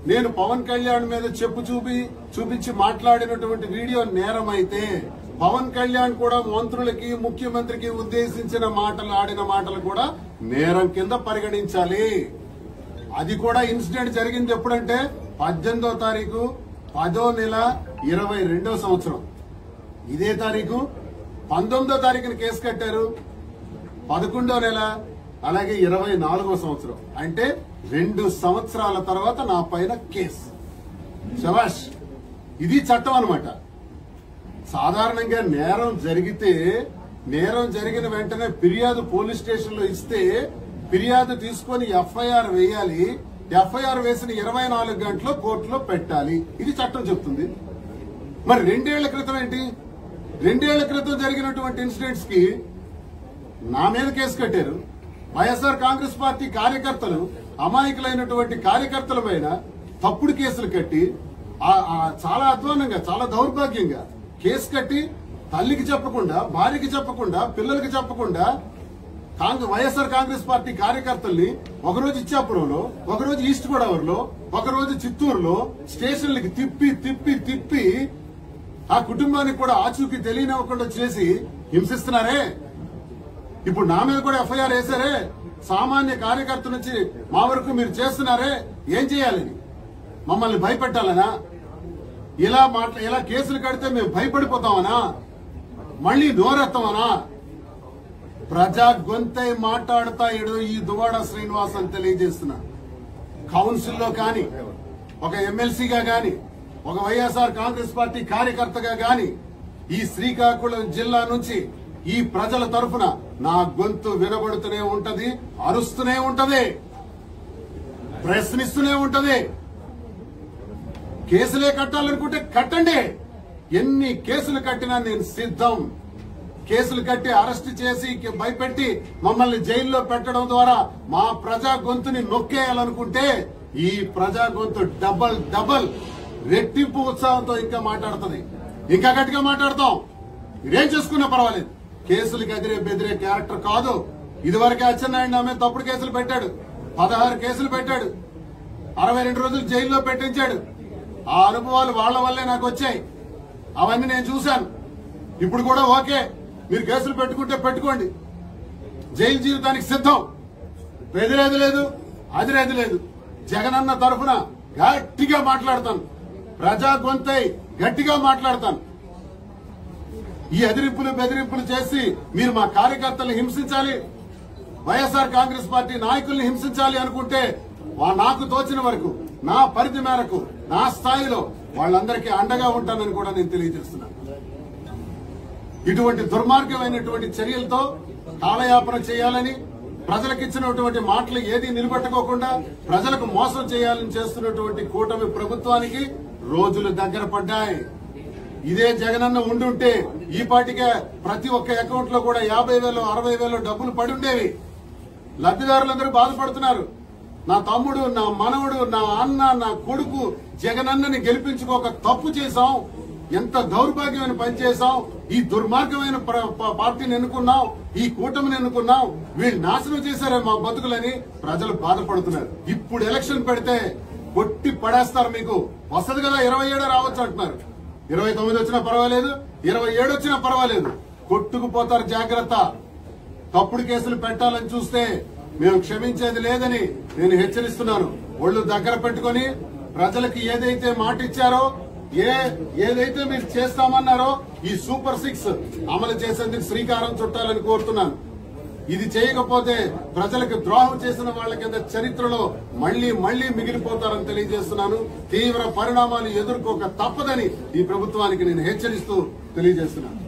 నేను పవన్ కళ్యాణ్ మీద చెప్పు చూపించి మాట్లాడినటువంటి వీడియో నేరం అయితే పవన్ కళ్యాణ్ కూడా మంత్రులకి ముఖ్యమంత్రికి ఉద్దేశించిన మాటలు ఆడిన మాటలు కూడా నేరం కింద పరిగణించాలి. అది కూడా ఇన్సిడెంట్ జరిగింది ఎప్పుడంటే 18వ తారీఖు 10వ నెల 22వ సంవత్సరం. ఇదే తారీఖు 19వ తారీఖున కేసు కట్టారు 11వ నెల అలాగే 24వ సంవత్సరం. అంటే 2 సంవత్సరాల తర్వాత నా పైన కేసు. శభాష్. ఇది చట్టం అన్నమాట. సాధారణంగా నేరం జరిగిన వెంటనే ఫిర్యాదు పోలీస్ స్టేషన్ లో ఇస్తే ఫిర్యాదు తీసుకుని ఎఫ్ఐఆర్ వేయాలి. ఎఫ్ఐఆర్ వేసిన 24 గంటల్లో కోర్టులో పెట్టాలి. ఇది చట్టం చెప్తుంది. మరి 2 ఏళ్ల క్రితం ఏంటి? 2 ఏళ్ల క్రితం జరిగినటువంటి ఇన్సిడెంట్స్ కి నా మీద కేసు కట్టారు. వైఎస్ఆర్ కాంగ్రెస్ పార్టీ కార్యకర్తలు అమాయకులైనటువంటి కార్యకర్తల పైన తప్పుడు కేసులు కట్టి చాలా అధ్వానంగా చాలా దౌర్భాగ్యంగా కేసు కట్టి తల్లికి చెప్పకుండా భార్యకి చెప్పకుండా పిల్లలకి చెప్పకుండా వైఎస్ఆర్ కాంగ్రెస్ పార్టీ కార్యకర్తల్ని ఒకరోజు ఇచ్చాపురంలో, ఒకరోజు ఈస్ట్ గోదావరిలో, ఒకరోజు చిత్తూరులో స్టేషన్లకి తిప్పి ఆ కుటుంబానికి కూడా ఆచూకీ తెలియనివ్వకుండా చేసి హింసిస్తున్నారే. ఇప్పుడు నా మీద కూడా ఎఫ్ఐఆర్ వేశారే. సామాన్య కార్యకర్త నుంచి మా వరకు మీరు చేస్తున్నారే. ఏం చేయాలని? మమ్మల్ని భయపెట్టాలనా? ఇలా కేసులు కడితే మేము భయపడిపోతామనా? మళ్లీ నోరెత్తామనా? ప్రజా గొంతై మాట్లాడతాడు ఈ దువ్వాడ శ్రీనివాస్ అని తెలియజేస్తున్నా. కౌన్సిల్లో కానీ, ఒక ఎమ్మెల్సీగా గాని, ఒక వైఎస్ఆర్ కాంగ్రెస్ పార్టీ కార్యకర్తగా గాని ఈ శ్రీకాకుళం జిల్లా నుంచి ఈ ప్రజల తరఫున నా గొంతు వినబడుతూనే ఉంటది, అరుస్తూనే ఉంటది, ప్రశ్నిస్తూనే ఉంటది. కేసులే కట్టాలనుకుంటే కట్టండి. ఎన్ని కేసులు కట్టినా నేను సిద్ధం. కేసులు కట్టి అరెస్ట్ చేసి భయపెట్టి మమ్మల్ని జైల్లో పెట్టడం ద్వారా మా ప్రజా గొంతుని నొక్కేయాలనుకుంటే ఈ ప్రజా గొంతు డబల్ రెట్టింపు ఉత్సాహంతో ఇంకా మాట్లాడుతుంది. ఇంకా గట్టిగా మాట్లాడతాం. మీరేం చేసుకున్నా పర్వాలేదు. కేసులకు బెదిరే క్యారెక్టర్ కాదు. ఇదివరకే అచ్చెన్నాయుడు నా మీద తప్పుడు కేసులు పెట్టాడు. 16 కేసులు పెట్టాడు. 62 రోజులు జైల్లో పెట్టించాడు. ఆ అనుభవాలు వాళ్ల వల్లే నాకు వచ్చాయి. అవన్నీ నేను చూశాను. ఇప్పుడు కూడా ఓకే, మీరు కేసులు పెట్టుకుంటే పెట్టుకోండి. జైలు జీవితానికి సిద్ధం. బెదిరేది లేదు, అదిరేది లేదు. జగనన్న తరఫున గట్టిగా మాట్లాడతాను. ప్రజా గొంతై గట్టిగా మాట్లాడతాను. ఈ అదిరింపులు బెదిరింపులు చేసి మీరు మా కార్యకర్తల్ని హింసించాలి, వైఎస్ఆర్ కాంగ్రెస్ పార్టీ నాయకుల్ని హింసించాలి అనుకుంటే నాకు తోచిన వరకు, నా పరిధి మేరకు, నా స్థాయిలో వాళ్ళందరికీ అండగా ఉంటానని కూడా నేను తెలియజేస్తున్నాను. ఇటువంటి దుర్మార్గమైనటువంటి చర్యలతో కాలయాపన చేయాలని, ప్రజలకు ఇచ్చినటువంటి మాటలు ఏది నిలబెట్టుకోకుండా ప్రజలకు మోసం చేయాలని చేస్తున్నటువంటి కూటమి ప్రభుత్వానికి రోజులు దగ్గర పడ్డాయి. ఇదే జగనన్న ఉండుంటే ఈ పాటికే ప్రతి ఒక్క అకౌంట్ లో కూడా 50,000, 60,000 డబ్బులు పడి ఉండేవి. లబ్దిదారులందరూ బాధపడుతున్నారు. నా తమ్ముడు, నా మనవడు, నా అన్న, నా కొడుకు జగనన్నని గెలిపించుకోక తప్పు చేశాం, ఎంత దౌర్భాగ్యమైన పని చేశాం, ఈ దుర్మార్గమైన పార్టీని ఎన్నుకున్నాం, ఈ కూటమిని ఎన్నుకున్నాం, వీళ్ళు నాశనం చేశారే మా బతుకులని ప్రజలు బాధపడుతున్నారు. ఇప్పుడు ఎలక్షన్ పెడితే కొట్టి పడేస్తారు. మీకు వస్తది కదా, 27 రావచ్చు అంటున్నారు. 29 వచ్చినా పర్వాలేదు, 27 వచ్చినా పర్వాలేదు. కొట్టుకుపోతారు. జాగ్రత్త. తప్పుడు కేసులు పెట్టాలని చూస్తే మేము క్షమించేది లేదని నేను హెచ్చరిస్తున్నాను. ఒళ్ళు దగ్గర పెట్టుకుని ప్రజలకు ఏదైతే మాట ఇచ్చారో, ఏదైతే మీరు చేస్తామన్నారో ఈ సూపర్ 6 అమలు చేసేందుకు శ్రీకారం చుట్టాలని కోరుతున్నాను. ఇది చేయకపోతే ప్రజలకు ద్రోహం చేసిన వాళ్ళ కింద చరిత్రలో మళ్లీ మిగిలిపోతారని తెలియజేస్తున్నాను. తీవ్ర పరిణామాలు ఎదుర్కోక తప్పదని ఈ ప్రభుత్వానికి నేను హెచ్చరిస్తూ తెలియజేస్తున్నాను.